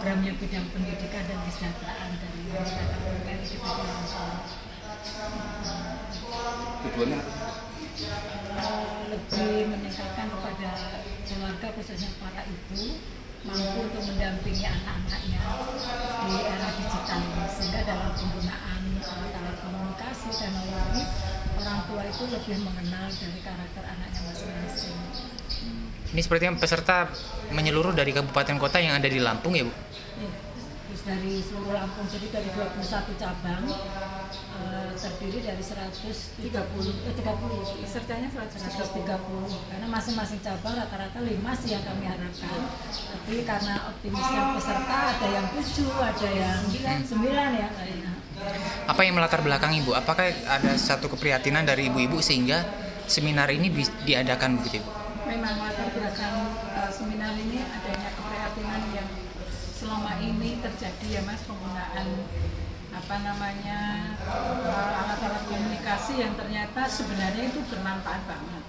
programnya bidang pendidikan dan kesejahteraan dari KPPR di Lampung. Tujuannya Lebih meningkatkan kepada keluarga khususnya para ibu mampu untuk mendampingi anak-anaknya di era digital sehingga dalam penggunaan alat-alat komunikasi teknologi orang tua itu lebih mengenal dari karakter anaknya masing-masing. Ini sepertinya peserta menyeluruh dari kabupaten kota yang ada di Lampung ya Bu? Ya, terus dari seluruh Lampung, jadi dari 21 cabang terdiri dari 30 pesertanya 130 karena masing-masing cabang rata-rata 5 sih yang kami harapkan, tapi karena optimisme peserta ada yang 7, ada yang 9 ya kayaknya. Apa yang melatar belakang Ibu? Apakah ada satu keprihatinan dari ibu-ibu sehingga seminar ini diadakan begitu Ibu? Memang latar belakang seminar ini adanya keprihatinan yang selama ini terjadi ya Mas, penggunaan alat-alat komunikasi yang ternyata sebenarnya itu bermanfaat banget.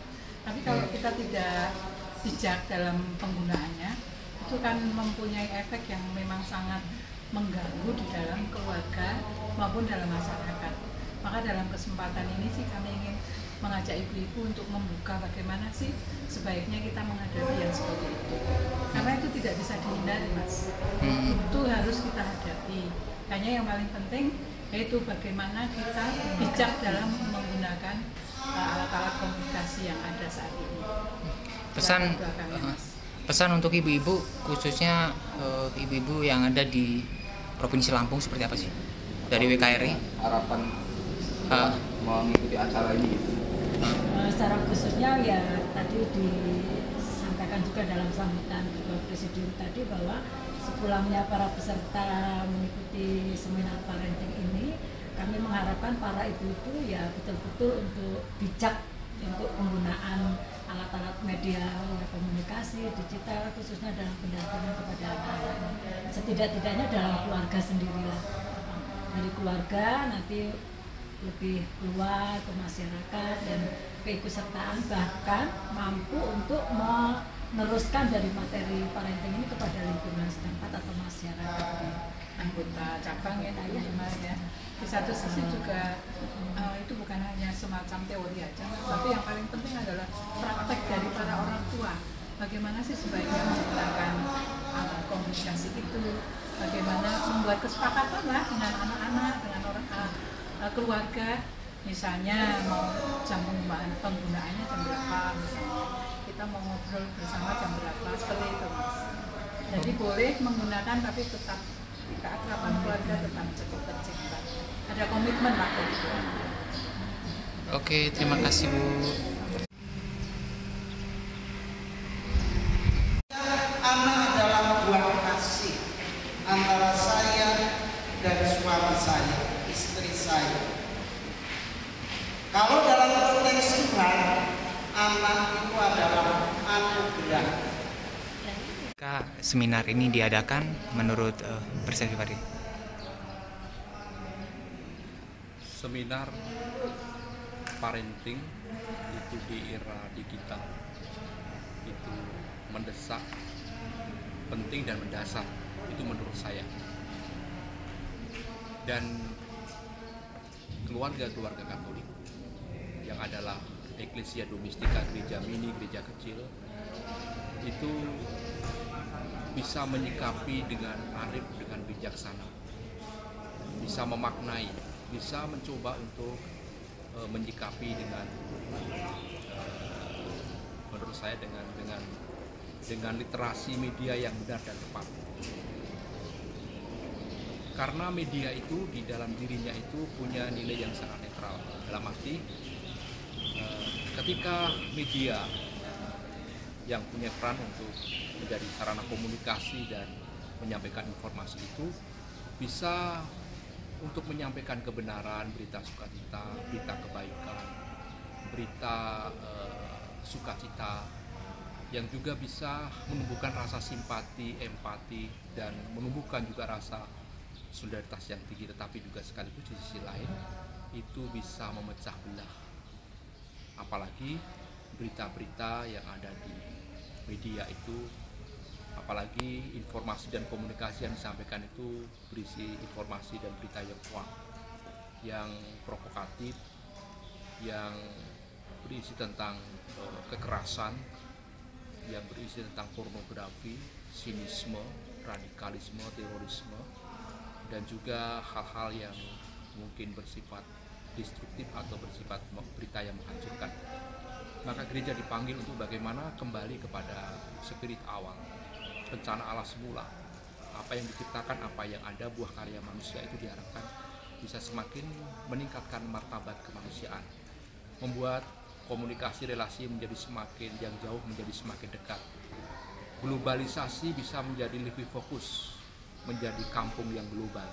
Tapi kalau kita tidak bijak dalam penggunaannya, itu kan mempunyai efek yang memang sangat mengganggu di dalam keluarga maupun dalam masyarakat. Maka dalam kesempatan ini sih kami ingin mengajak ibu-ibu untuk membuka bagaimana sih sebaiknya kita menghadapi yang seperti itu. Karena itu tidak bisa dihindari Mas. Itu harus kita hadapi. Hanya yang paling penting yaitu bagaimana kita bijak dalam menggunakan alat-alat komunikasi yang ada saat ini. Pesan untuk ibu-ibu khususnya ibu-ibu yang ada di Provinsi Lampung seperti apa sih dari WKRI? harapan mengikuti acara ini gitu. Secara khususnya ya tadi disampaikan juga dalam sambutan Ketua Presidium tadi bahwa sepulangnya para peserta mengikuti seminar parenting ini, kami mengharapkan para ibu itu ya betul-betul untuk bijak untuk penggunaan alat-alat media komunikasi digital khususnya dalam pendampingan kepada anak-anak. Setidak-tidaknya dalam keluarga sendirilah. Dari keluarga nanti lebih keluar ke masyarakat dan keikutsertaan bahkan mampu untuk meneruskan dari materi parenting ini kepada lingkungan setempat atau masyarakat di anggota cabang ya Mas ya. Di satu sisi juga itu bukan hanya semacam teori aja, tapi yang paling penting adalah praktek dari para orang tua. Bagaimana sih sebaiknya menggunakan alat komunikasi itu, bagaimana membuat kesepakatan lah dengan anak-anak, dengan orang keluarga, misalnya mau jam penggunaannya jam berapa, misalnya kita mau ngobrol bersama jam berapa, seperti itu Mas. Jadi boleh menggunakan tapi tetap keakraban keluarga tetap cukup tercipta. Ada komitmen lah gitu. Oke, terima kasih Bu. Anak adalah buah kasih antara saya dan suami saya, istri saya. Kalau dalam konteks Tuhan, anak itu adalah anugerah. Seminar ini diadakan menurut persepsi Fadil? Seminar parenting itu di era digital itu mendesak, penting dan mendasar, itu menurut saya. Dan keluarga-keluarga Katolik yang adalah Eklesia Domestika, gereja mini, gereja kecil, itu bisa menyikapi dengan arif, dengan bijaksana, bisa memaknai, bisa mencoba untuk menyikapi dengan menurut saya dengan literasi media yang benar dan tepat. Karena media itu di dalam dirinya itu punya nilai yang sangat netral. Dalam arti ketika media yang punya peran untuk menjadi sarana komunikasi dan menyampaikan informasi itu bisa untuk menyampaikan kebenaran, berita sukacita, berita kebaikan, berita sukacita yang juga bisa menumbuhkan rasa simpati, empati, dan menumbuhkan juga rasa solidaritas yang tinggi, tetapi juga sekaligus di sisi lain itu bisa memecah belah. Apalagi berita-berita yang ada di media itu Apalagi informasi dan komunikasi yang disampaikan itu berisi informasi dan berita yang hoax, yang provokatif, yang berisi tentang kekerasan, yang berisi tentang pornografi, sinisme, radikalisme, terorisme, dan juga hal-hal yang mungkin bersifat destruktif atau bersifat berita yang menghancurkan. Maka gereja dipanggil untuk bagaimana kembali kepada spirit awal, rencana Allah semula. Apa yang diciptakan, apa yang ada, buah karya manusia itu diharapkan bisa semakin meningkatkan martabat kemanusiaan, membuat komunikasi relasi menjadi semakin yang jauh menjadi semakin dekat. Globalisasi bisa menjadi lebih fokus, menjadi kampung yang global.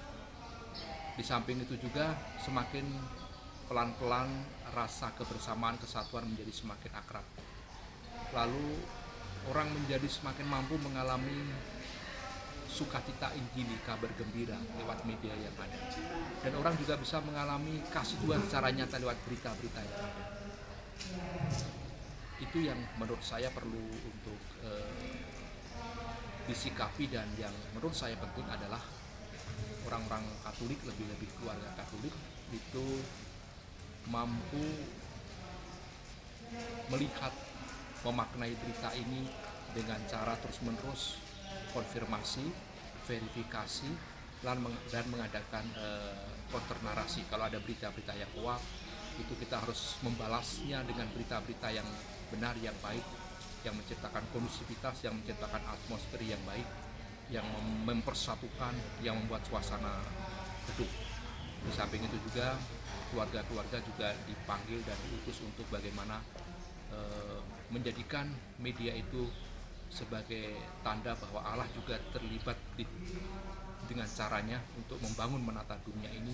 Di samping itu juga semakin pelan-pelan rasa kebersamaan, kesatuan menjadi semakin akrab. Lalu orang menjadi semakin mampu mengalami sukacita Injili, kabar gembira lewat media yang ada. Dan orang juga bisa mengalami kasih Tuhan secara nyata lewat berita-berita yang ada. Itu yang menurut saya perlu untuk disikapi, dan yang menurut saya penting adalah orang-orang Katolik, lebih-lebih keluarga Katolik itu mampu melihat, memaknai berita ini dengan cara terus-menerus konfirmasi, verifikasi, dan mengadakan counter narasi. Kalau ada berita-berita yang hoax, itu kita harus membalasnya dengan berita-berita yang benar, yang baik, yang menciptakan kondusivitas, yang menciptakan atmosfer yang baik, yang mempersatukan, yang membuat suasana redup. Di samping itu juga keluarga-keluarga juga dipanggil dan diutus untuk bagaimana menjadikan media itu sebagai tanda bahwa Allah juga terlibat dengan caranya untuk membangun menata dunia ini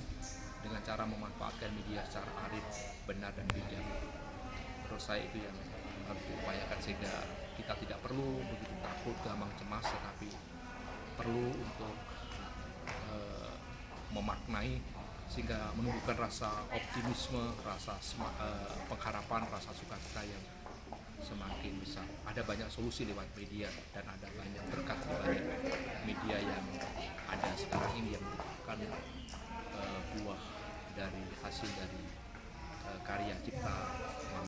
dengan cara memanfaatkan media secara arif, benar, dan bijak. Menurut saya itu yang harus diupayakan, sehingga kita tidak perlu begitu takut, gampang cemas, tetapi perlu untuk memaknai sehingga menumbuhkan rasa optimisme, rasa pengharapan, rasa sukacita yang semakin besar. Ada banyak solusi lewat media, dan ada banyak berkat lewat media yang ada sekarang ini yang merupakan buah dari hasil dari karya cipta